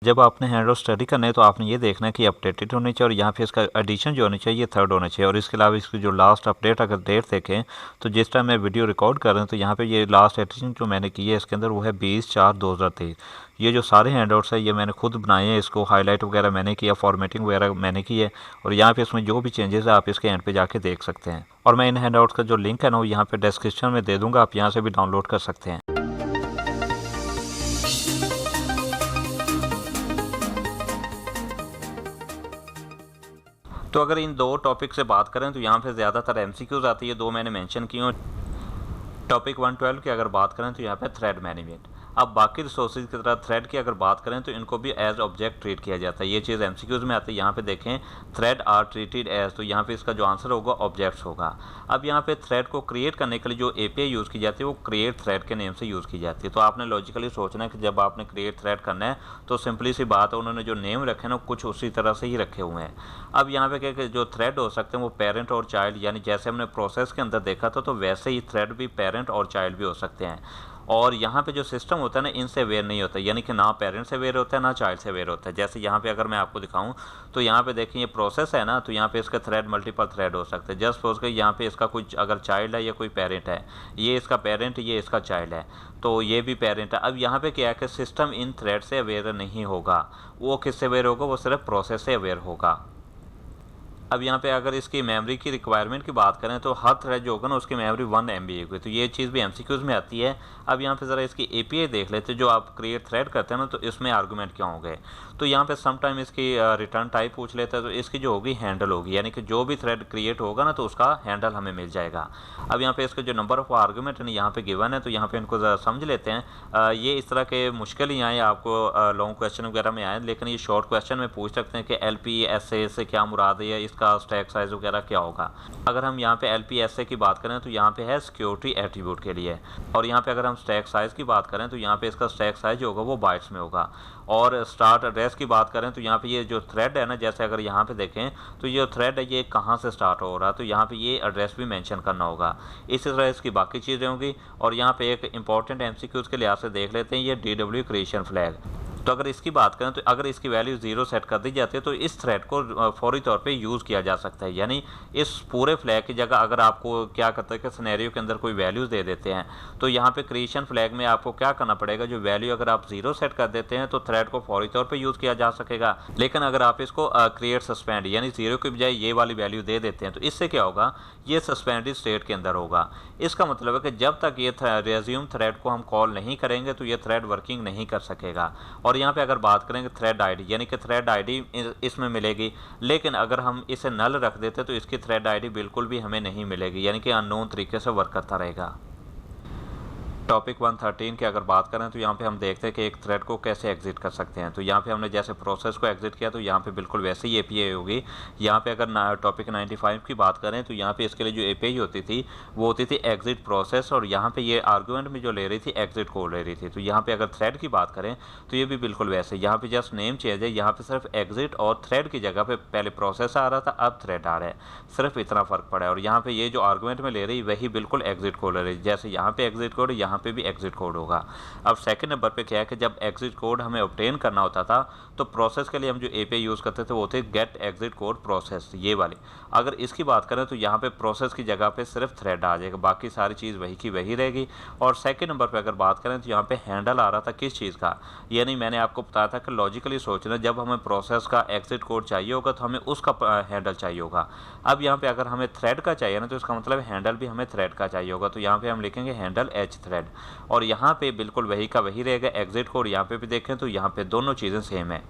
जब आपने hand out study करना है तो आपने ये देखना है कि अपडेटेड होनी चाहिए और यहाँ पे इसका एडिशन जो होनी चाहिए ये थर्ड होना चाहिए। और इसके अलावा इसकी जो लास्ट अपडेट अगर डेट देखें तो जिस टाइम मैं वीडियो रिकॉर्ड कर रहा हूँ तो यहाँ पे ये लास्ट एडिशन जो मैंने की है इसके अंदर वो है 20/4/2023। ये जो सारे हैंड आउट्स है ये मैंने खुद बनाए हैं, इसको हाईलाइट वगैरह मैंने किया, फॉर्मेटिंग वगैरह मैंने की है और यहाँ पे इसमें जो भी चेंजेस है आप इसके एंड पे जाके देख सकते हैं। और मैं इन हैंड आउट्स का जो लिंक है ना वो यहाँ पे डिस्क्रिप्शन में दे दूँगा, आप यहाँ से भी डाउनलोड कर सकते हैं। तो अगर इन दो टॉपिक से बात करें तो यहाँ पे ज़्यादातर एमसीक्यूज आती है, दो मैंने मेंशन की हूँ। टॉपिक 112 की अगर बात करें तो यहाँ पे थ्रेड मैनेजमेंट। अब बाकी रिसोर्सेज की तरह थ्रेड की अगर बात करें तो इनको भी एज ऑब्जेक्ट ट्रीट किया जाता है। ये चीज़ एमसीक्यूज में आती है। यहाँ पे देखें थ्रेड आर ट्रीटेड एज, तो यहाँ पे इसका जो आंसर होगा ऑब्जेक्ट्स होगा। अब यहाँ पे थ्रेड को क्रिएट करने के लिए जो एपीआई यूज़ की जाती है वो क्रिएट थ्रेड के नेम से यूज़ की जाती है। तो आपने लॉजिकली सोचना है कि जब आपने क्रिएट थ्रेड करना है तो सिंपली सी बात है, उन्होंने जो नेम रखे ना कुछ उसी तरह से ही रखे हुए हैं। अब यहाँ पे क्या जो थ्रेड हो सकते हैं वो पेरेंट और चाइल्ड, यानी जैसे हमने प्रोसेस के अंदर देखा था तो वैसे ही थ्रेड भी पेरेंट और चाइल्ड भी हो सकते हैं। और यहाँ पे जो सिस्टम होता है ना इनसे अवेयर नहीं होता, यानी कि ना पेरेंट से अवेयर होता है ना चाइल्ड से अवेयर होता है। जैसे यहाँ पे अगर मैं आपको दिखाऊं तो यहाँ पे देखिए ये प्रोसेस है ना, तो यहाँ पे इसके थ्रेड मल्टीपल थ्रेड हो सकते हैं। जस्ट सपोज के यहाँ पे इसका कुछ अगर चाइल्ड है या कोई पेरेंट है, ये इसका पेरेंट ये इसका चाइल्ड है तो ये भी पेरेंट है। अब यहाँ पे क्या है कि सिस्टम इन थ्रेड से अवेयर नहीं होगा, वो किससे अवेयर होगा, वो सिर्फ प्रोसेस से अवेयर होगा। अब यहाँ पे अगर इसकी मेमोरी की रिक्वायरमेंट की बात करें तो हर थ्रेड जो होगा ना उसकी मेमोरी 1 MB होगी, तो ये चीज़ भी एमसीक्यूज में आती है। अब यहाँ पे ज़रा इसकी एपीआई देख लेते हैं, जो आप क्रिएट थ्रेड करते हैं ना तो इसमें आर्गूमेंट क्या होंगे। तो यहाँ पे समटाइम इसकी रिटर्न टाइप पूछ लेता है, तो इसकी जो होगी हैंडल होगी, यानी कि जो भी थ्रेड क्रिएट होगा ना तो उसका हैंडल हमें मिल जाएगा। अब यहाँ पे इसका जो नंबर ऑफ आर्गूमेंट है यहाँ पे गिवन है, तो यहाँ पे इनको ज़रा समझ लेते हैं। ये इस तरह के मुश्किल ही आए आपको लॉन्ग क्वेश्चन वगैरह में आए, लेकिन ये शॉर्ट क्वेश्चन में पूछ सकते हैं कि LPSA से क्या मुराद है, इसका स्टैक साइज वगैरह क्या होगा। अगर हम यहाँ पे LPSA की बात करें तो यहाँ पे है सिक्योरिटी एट्रीब्यूट के लिए, और यहाँ पे अगर हम स्टैक साइज की बात करें तो यहाँ पे इसका स्टैक साइज होगा वो बाइट्स में होगा। और स्टार्ट एड्रेस की बात करें तो यहाँ पे ये जो थ्रेड है ना, जैसे अगर यहाँ पे देखें तो ये थ्रेड है ये कहाँ से स्टार्ट हो रहा है, तो यहाँ पे ये एड्रेस भी मेंशन करना होगा। इसी तरह इसकी बाकी चीज़ें होंगी। और यहाँ पे एक इंपॉर्टेंट एमसीक्यूज के लिहाज से देख लेते हैं ये DW क्रिएशन फ्लैग। तो अगर इसकी बात करें तो अगर इसकी वैल्यू 0 सेट कर दी जाती है तो इस थ्रेड को फौरी तौर पे यूज़ किया जा सकता है। यानी इस पूरे फ्लैग की जगह अगर आपको क्या करता है कि सिनेरियो के अंदर कोई वैल्यूज़ दे देते हैं तो यहाँ पे क्रिएशन फ्लैग में आपको क्या करना पड़ेगा, जो वैल्यू अगर आप 0 सेट कर देते हैं तो थ्रेड को फौरी तौर पे यूज़ किया जा सकेगा। लेकिन अगर आप इसको क्रिएट सस्पेंड यानी 0 की बजाय ये वाली वैल्यू दे देते हैं तो इससे क्या होगा, ये सस्पेंडेड स्टेट के अंदर होगा। इसका मतलब है कि जब तक ये रेज्यूम थ्रेड को हम कॉल नहीं करेंगे तो ये थ्रेड वर्किंग नहीं कर सकेगा। और यहाँ पे अगर बात करेंगे थ्रेड आईडी, यानी कि थ्रेड आईडी इसमें मिलेगी, लेकिन अगर हम इसे नल रख देते तो इसकी थ्रेड आईडी बिल्कुल भी हमें नहीं मिलेगी, यानी कि अननोन तरीके से वर्क करता रहेगा। टॉपिक 113 की अगर बात करें तो यहाँ पे हम देखते हैं कि एक थ्रेड को कैसे एग्जिट कर सकते हैं। तो यहाँ पे हमने जैसे प्रोसेस को एग्जिट किया तो यहाँ पे बिल्कुल वैसे ही एपीआई होगी। यहाँ पे अगर टॉपिक 95 की बात करें तो यहाँ पे इसके लिए जो एपीआई होती थी वो होती थी एग्जिट प्रोसेस, और यहाँ पे ये आर्गूमेंट में जो ले रही थी एग्जिट कोड ले रही थी। तो यहाँ पे अगर थ्रेड की बात करें तो ये भी बिल्कुल वैसे, यहाँ पे जस्ट नेम चेंज है, यहाँ पे सिर्फ एग्जिट और थ्रेड की जगह पे पहले प्रोसेस आ रहा था अब थ्रेड आ रहा है, सिर्फ इतना फर्क पड़ा है। और यहाँ पे ये जो आर्गूमेंट में ले रही वही बिल्कुल एग्जिट कोड ले रही, जैसे यहाँ पे एग्जिट कोड यहाँ पे भी एग्जिट कोड होगा। अब सेकंड नंबर पे क्या है कि जब एग्जिट कोड हमें ऑब्टेन करना होता था तो प्रोसेस के लिए हम जो एपीआई यूज़ करते थे वो थे गेट एग्जिट कोड प्रोसेस, ये वाली। अगर इसकी बात करें तो यहाँ पे प्रोसेस की जगह पे सिर्फ थ्रेड आ जाएगा, बाकी सारी चीज़ वही की वही रहेगी। और सेकंड नंबर पे अगर बात करें तो यहाँ पे हैंडल आ रहा था किस चीज़ का, यानी मैंने आपको बताया था कि लॉजिकली सोचना जब हमें प्रोसेस का एग्जिट कोड चाहिए होगा तो हमें उसका हैंडल चाहिए होगा। अब यहाँ पे अगर हमें थ्रेड का चाहिए ना तो इसका मतलब हैंडल भी हमें थ्रेड का चाहिए होगा, तो यहाँ पे हम लिखेंगे हैंडल एच थ्रेड, और यहाँ पे बिल्कुल वही का वही रहेगा एग्जिट कोड। यहाँ पे भी देखें तो यहाँ पे दोनों चीज़ें सेम है।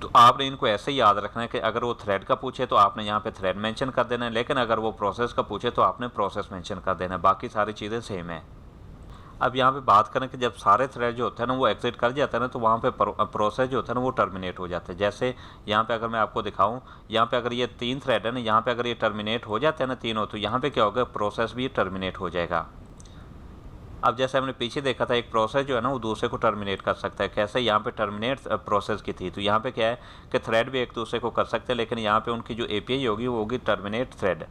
तो आपने इनको ऐसे ही याद रखना है कि अगर वो थ्रेड का पूछे तो आपने यहाँ पे थ्रेड मेंशन कर देना है, लेकिन अगर वो प्रोसेस का पूछे तो आपने प्रोसेस मेंशन कर देना है, बाकी सारी चीज़ें सेम है। अब यहाँ पे बात करें कि जब सारे थ्रेड जो होते हैं ना वो एग्जिट कर जाता है ना तो वहाँ पे प्रोसेस जो होता है ना वो टर्मिनेट हो जाता है। जैसे यहाँ पे अगर मैं आपको दिखाऊँ, यहाँ पे अगर ये 3 थ्रेड है ना, यहाँ पे अगर ये टर्मिनेट हो जाते हैं ना तीनों, तो यहाँ पे क्या होगा, प्रोसेस भी टर्मिनेट हो जाएगा। अब जैसे हमने पीछे देखा था एक प्रोसेस जो है ना वो दूसरे को टर्मिनेट कर सकता है, कैसे, यहाँ पे टर्मिनेट प्रोसेस की थी, तो यहाँ पे क्या है कि थ्रेड भी एक दूसरे को कर सकते हैं, लेकिन यहाँ पे उनकी जो एपीआई होगी वो होगी टर्मिनेट थ्रेड।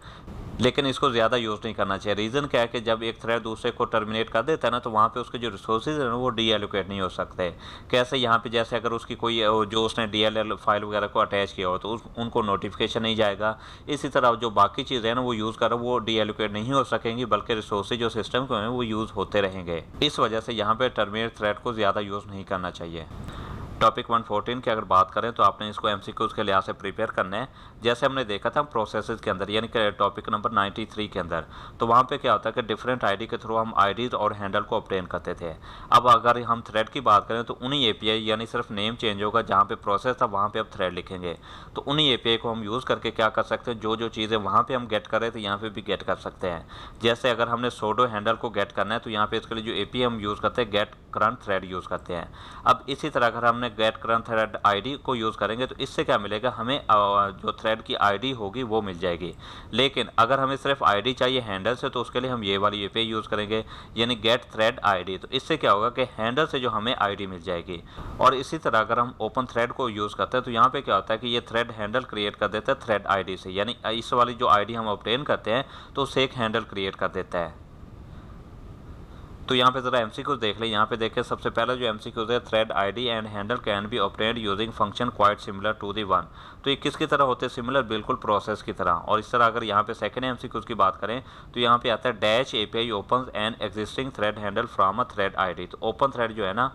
लेकिन इसको ज़्यादा यूज़ नहीं करना चाहिए। रीज़न क्या है कि जब एक थ्रेड दूसरे को टर्मिनेट कर देता है ना, तो वहाँ पे उसके जो रिसोर्सेज हैं ना वो डीएलोकेट नहीं हो सकते। कैसे, यहाँ पे जैसे अगर उसकी कोई जो उसने डीएलएल फाइल वगैरह को अटैच किया हो तो उनको नोटिफिकेशन नहीं जाएगा। इसी तरह जो बाकी चीज़ें हैं ना वो यूज़ कर वो डीएलोकेट नहीं हो सकेंगी, बल्कि रिसोर्सेज जो सिस्टम को हैं वो यूज़ होते रहेंगे। इस वजह से यहाँ पे टर्मिनेट थ्रेड को ज़्यादा यूज़ नहीं करना चाहिए। टॉपिक 114 की अगर बात करें तो आपने इसको एमसीक्यूज के लिहाज से प्रिपेयर करना है। जैसे हमने देखा था प्रोसेसेस के अंदर, यानी कि टॉपिक नंबर 93 के अंदर, तो वहाँ पे क्या होता है कि डिफरेंट आईडी के थ्रू हम आईडीज और हैंडल को ऑब्टेन करते थे। अब अगर हम थ्रेड की बात करें तो उन्हीं एपीआई, यानी सिर्फ नेम चेंज होगा, जहाँ पे प्रोसेस था वहाँ पे अब थ्रेड लिखेंगे। तो उन्हीं एपीआई को हम यूज़ करके क्या कर सकते हैं, जो जो चीज़ें वहाँ पे हम गेट कर रहे थे यहाँ पे भी गेट कर सकते हैं। जैसे अगर हमने सोडो हैंडल को गेट करना है तो यहाँ पे इसके लिए जो एपीआई हम यूज़ करते हैं गेट करंट थ्रेड यूज़ करते हैं। अब इसी तरह अगर हमने गेट करंट थ्रेड आईडी को यूज़ करेंगे तो इससे क्या मिलेगा, हमें जो थ्रेड की आईडी होगी वो मिल जाएगी। लेकिन अगर हमें सिर्फ आईडी चाहिए हैंडल से तो उसके लिए हम ये वाली एपीआई यूज़ करेंगे, यानी गेट थ्रेड आईडी। तो इससे क्या होगा कि हैंडल से जो हमें आईडी मिल जाएगी। और इसी तरह अगर हम ओपन थ्रेड को यूज़ करते हैं तो यहाँ पे क्या होता है कि ये थ्रेड हैंडल क्रिएट कर देता है थ्रेड आईडी से, यानी इस वाली जो आईडी हम ऑब्टेन करते हैं तो उससे एक हैंडल क्रिएट कर देता है। तो यहाँ पे ज़रा एमसीक्यूज देख लें। यहाँ पे देखें, सबसे पहला जो एमसीक्यूज है, thread ID and handle can be obtained using function quite similar to the one. तो ये किसकी तरह होते हैं, सिमिलर, बिल्कुल प्रोसेस की तरह। और इस तरह अगर यहाँ पे सेकंड एमसीक्यूज की बात करें तो यहाँ पे आता है dash API open an existing thread handle from a thread ID. तो ओपन थ्रेड जो है ना,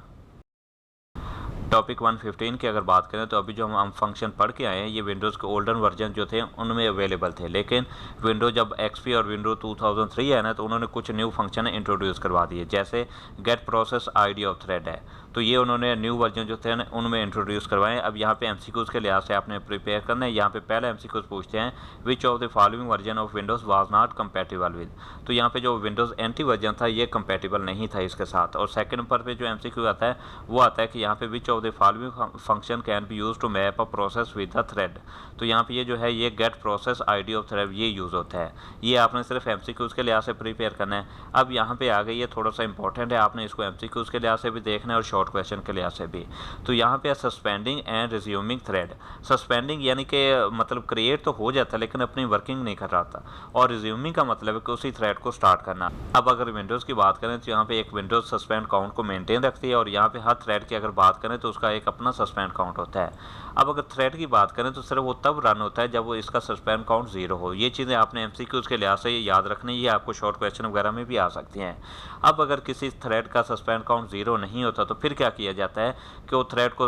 टॉपिक 115 की अगर बात करें तो अभी जो हम फंक्शन पढ़ के आए हैं ये विंडोज़ के ओल्डन वर्जन जो थे उनमें अवेलेबल थे। लेकिन विंडोज जब एक्सपी और विंडो 2003 है ना, तो उन्होंने कुछ न्यू फंक्शन इंट्रोड्यूस करवा दिए। जैसे get process ID of thread है, तो ये उन्होंने न्यू वर्जन जो थे ना उनमें इंट्रोड्यूस करवाएं। अब यहाँ पे एमसीक्यूज के लिहाज से आपने प्रिपेयर करना है। यहाँ पे पहला एमसीक्यूज पूछते हैं, विच of the following version of Windows was not compatible with. तो यहाँ पे जो विंडोज़ एंटी वर्जन था ये कंपेटिबल नहीं था इसके साथ। और सेकंड नंबर पे जो एमसीक्यू आता है वो आता है कि यहाँ पे which of the following function can be use to map a process with the thread. तो यहाँ पे ये जो है ये get process ID of thread ये यूज़ होता है। ये आपने सिर्फ एमसीक्यूज के लिहाज से प्रिपेयर करना है। अब यहाँ पे आ गई ये थोड़ा सा इंपॉर्टेंट है, आपने इसको एमसीक्यूज के लिहाज से भी देखना है और शॉर्ट क्वेश्चन के लिहाज से भी। तो यहाँ पे suspending and resuming thread. Suspending यानी कि मतलब क्रिएट तो हो जाता है लेकिन अपनी वर्किंग नहीं कर रहा था, और रिज्यूमिंग का मतलब है कि उसी थ्रेड को स्टार्ट करना। अब अगर विंडोज़ की बात करें तो यहाँ पे एक विंडोज़ सस्पेंड काउंट को मेंटेन रखती है, और यहाँ पे हर थ्रेड की अगर बात करें तो उसका एक अपना सस्पेंड काउंट होता है। अब अगर थ्रेड की बात करें तो सिर्फ वो तब रन होता है जब वो इसका सस्पेंड काउंट 0 हो। ये चीज़ें आपने एमसीक्यूज के लिहाज से याद रखनी है, आपको शॉर्ट क्वेश्चन वगैरह में भी आ सकती हैं। अब अगर किसी थ्रेड का सस्पेंड काउंट 0 नहीं होता तो फिर क्या किया जाता है कि वो थ्रेड को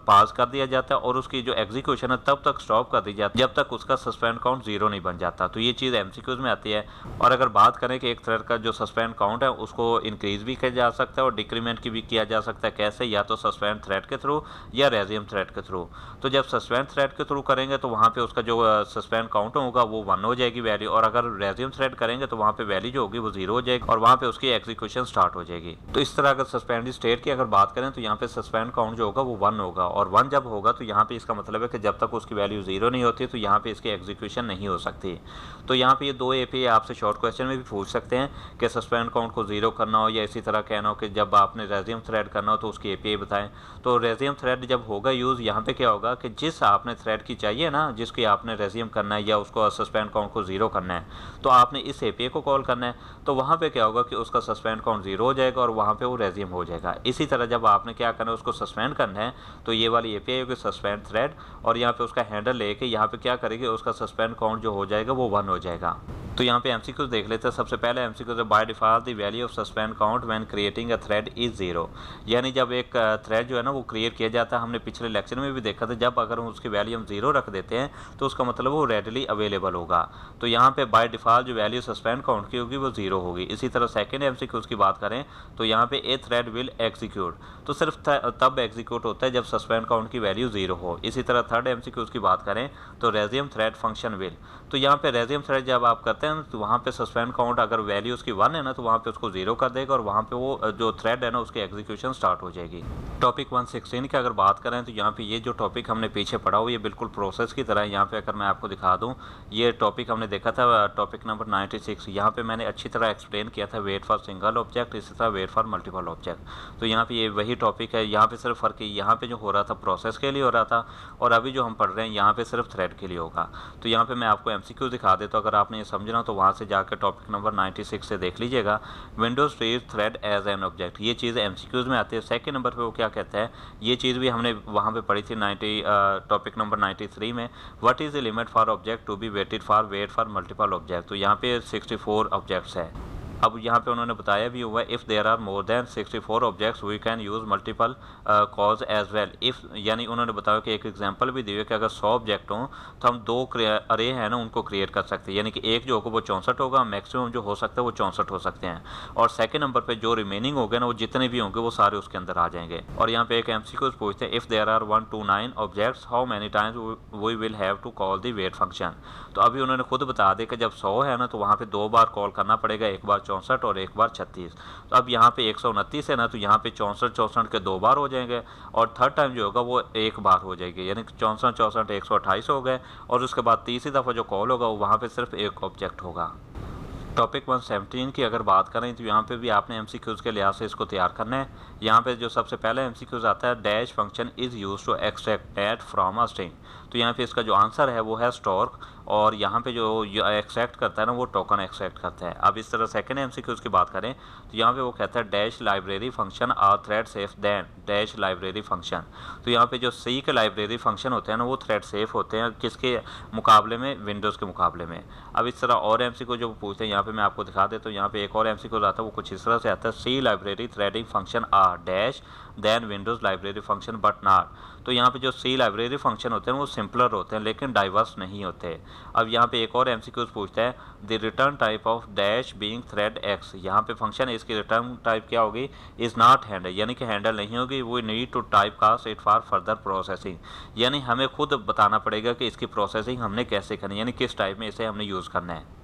पास कर दिया जाता है और उसकी जो एग्जीक्यूशन है तब तक स्टॉप कर दी जाती है जब तक उसका सस्पेंड काउंट 0 नहीं बन जाता। तो ये चीज़ एमसीक्यूज में आती है। और अगर बात करें कि एक थ्रेड का जो सस्पेंड काउंट है उसको इंक्रीज भी किया जा सकता है और डिक्रीमेंट की भी किया जा सकता है। कैसे, या तो सस्पेंड थ्रेड के थ्रू या रेज्यूम थ्रेड के थ्रू। तो जब सस्पेंड थ्रेड के थ्रू करेंगे तो वहाँ पे उसका जो सस्पेंड काउंट होगा वो 1 हो जाएगी वैल्यू, और अगर रेज्यूम थ्रेड करेंगे तो वहाँ पे वैल्यू जो होगी वो 0 हो जाएगी और वहाँ पे उसकी एग्जीक्यूशन स्टार्ट हो जाएगी। तो इस तरह अगर सस्पेंड स्टेट की अगर बात करें तो यहाँ पे सस्पेंड काउंट जो होगा वो 1 होगा, और 1 जब होगा तो यहाँ पे इसका मतलब है कि जब तक उसकी वैल्यू 0 नहीं होती तो यहाँ पे इसकी एग्जीक्यूशन नहीं हो सकती। तो यहाँ पे ये 2 एपीआई आपसे शॉर्ट क्वेश्चन में भी पूछ सकते हैं कि सस्पेंड काउंट को 0 करना हो, या इसी तरह कहना हो कि जब आपने रेज्यूम थ्रेड करना हो तो उसकी एपीआई बताएं। तो रेज्यूम थ्रेड जब होगा यूज़, यहाँ पे क्या होगा कि जिस आपने थ्रेड की चाहिए ना, जिसकी आपने रेज्यूम करना है या उसको सस्पेंड काउंट को 0 करना है, तो आपने इस एपीआई को कॉल करना है। तो वहाँ पे क्या होगा कि उसका सस्पेंड काउंट 0 हो जाएगा और वहाँ पे वो रेज्यूम हो जाएगा। इसी तरह जब आपने क्या करना है उसको सस्पेंड करना है तो ये वाली एपीआई होगी सस्पेंड थ्रेड, और यहाँ पे उसका हैंडल लेके यहाँ पे क्या करेगी, उसका सस्पेंड काउंट जो हो जाएगा वो 1 हो जाएगा। तो यहाँ पे एमसीक्यूज देख लेते हैं। सबसे पहले एमसीक्यूज है, by default the value of suspend count when creating a thread is 0। यानी जब एक थ्रेड जो है ना वो क्रिएट किया जाता है, हमने पिछले लेक्चर में भी देखा था, जब अगर उसकी वैल्यू हम 0 रख देते हैं तो उसका मतलब वो रेडली अवेलेबल होगा। तो यहाँ पे बाय डिफॉल्ट जो वैल्यू सस्पेंड काउंट की होगी वो 0 होगी। इसी तरह सेकंड एमसीक्यूज की बात करें तो यहाँ पे ए थ्रेड विल एग्जीक्यूट, तो सिर्फ तब एग्जीक्यूट होता है जब सस्पेंड काउंट की वैल्यू 0 हो। इसी तरह थर्ड एमसीक्यूज की बात करें तो रेज्यूम थ्रेड फंक्शन विल, तो यहाँ पे रेज्यूम थ्रेड जब आप करते हैं तो वहाँ पे सस्पेंड काउंट अगर वैल्यू उसकी 1 है ना तो वहाँ पे उसको 0 कर देगा और वहाँ पे वो जो थ्रेड है ना उसकी एग्जीक्यूशन स्टार्ट हो जाएगी। टॉपिक 116 की अगर बात करें तो यहाँ पे ये जो टॉपिक हमने पीछे पढ़ा हो ये बिल्कुल प्रोसेस की तरह है। यहाँ पे अगर मैं आपको दिखा दूँ, ये टॉपिक हमने देखा था टॉपिक नंबर 96। यहाँ पे मैंने अच्छी तरह एक्सप्लेन किया था वेट फॉर सिंगल ऑब्जेक्ट, इसी तरह वेट फॉर मल्टीपल ऑब्जेक्ट। तो यहाँ पे ये वही टॉपिक है। यहाँ पे सिर्फ फर्क यहाँ पे जो हो रहा था प्रोसेस के लिए हो रहा था, और अभी जो हम पढ़ रहे हैं यहाँ पे सिर्फ थ्रेड के लिए होगा। तो यहाँ पे मैं आपको एमसीक्यू दिखा देता हूँ। अगर आपने ये समझना हूँ तो वहाँ से जाकर टॉपिक नंबर 96 से देख लीजिएगा। Windows treat thread as an object, ये चीज़ MCQs में आती है। सेकंड नंबर पे वो क्या कहता है, ये चीज़ भी हमने वहाँ पे पढ़ी थी टॉपिक नंबर 93 में। What is the limit for object to be wait for multiple object, तो यहाँ पे 64 ऑब्जेक्ट्स है। अब यहाँ पे उन्होंने बताया भी हुआ है, if there are more than 64 objects we can use multiple calls as well. If यानी उन्होंने बताया कि एक एग्जांपल भी दिए कि अगर 100 ऑब्जेक्ट हों तो हम दो अरे हैं ना उनको क्रिएट कर सकते हैं, यानी कि एक जो होगा वो 64 होगा, मैक्सिमम जो हो सकता है वो 64 हो सकते हैं। और सेकंड नंबर पे जो रिमेनिंग हो गए ना वो जितने भी होंगे वो सारे उसके अंदर आ जाएंगे। और यहाँ पे एक MCQ पूछते हैं, if there are 1 to 9 objects how many times we will have to call the wait function. तो अभी उन्होंने खुद बता दिया कि जब 100 है ना तो वहाँ पे 2 बार कॉल करना पड़ेगा, एक बार 64 और एक बार 36। तो अब यहाँ पे 129 है ना तो यहाँ पे 64 के 2 बार हो जाएंगे, और थर्ड टाइम जो होगा वो एक बार हो जाएगी, यानी कि 64 128 हो गए। और उसके बाद तीसरी दफ़ा जो कॉल होगा वो वहाँ पे सिर्फ एक ऑब्जेक्ट होगा। टॉपिक 117 की अगर बात करें तो यहाँ पे भी आपने MCQs के लिहाज से इसको तैयार करना है। यहाँ पे जो सबसे पहले MCQs आता है, dash function is use to extract date from a string. तो यहाँ पे इसका जो आंसर है वो है स्टोर, और यहाँ पे जो एक्सट्रैक्ट करता है ना वो टोकन एक्सट्रैक्ट करता है। अब इस तरह सेकंड MCQs की बात करें तो यहाँ पे वो कहता है dash library function are thread safe than dash library function. तो यहाँ पे जो C के लाइब्रेरी फंक्शन होते हैं ना वो थ्रेड सेफ होते हैं, किसके मुकाबले में, विंडोज़ के मुकाबले में। अब इस तरह और MCQ जो पूछते हैं यहाँ पे मैं आपको दिखा देता हूँ। यहाँ पे एक और MCQ आता है, वो कुछ इस तरह से आता है, C library threading function are dash then Windows library function but not. तो यहाँ पे जो C लाइब्रेरी फंक्शन होते हैं वो सिंपलर होते हैं लेकिन डाइवर्स नहीं होते। अब यहाँ पे एक और MCQ पूछता है, the return type of dash being thread x. यहाँ पे फंक्शन है, इसकी रिटर्न टाइप क्या होगी, इज़ नॉट हैंडल, यानी कि हैंडल नहीं होगी। वो need to type cast it for further processing, यानी हमें खुद बताना पड़ेगा कि इसकी प्रोसेसिंग हमने कैसे करनी है, यानी किस टाइप में इसे हमने यूज़ करना है।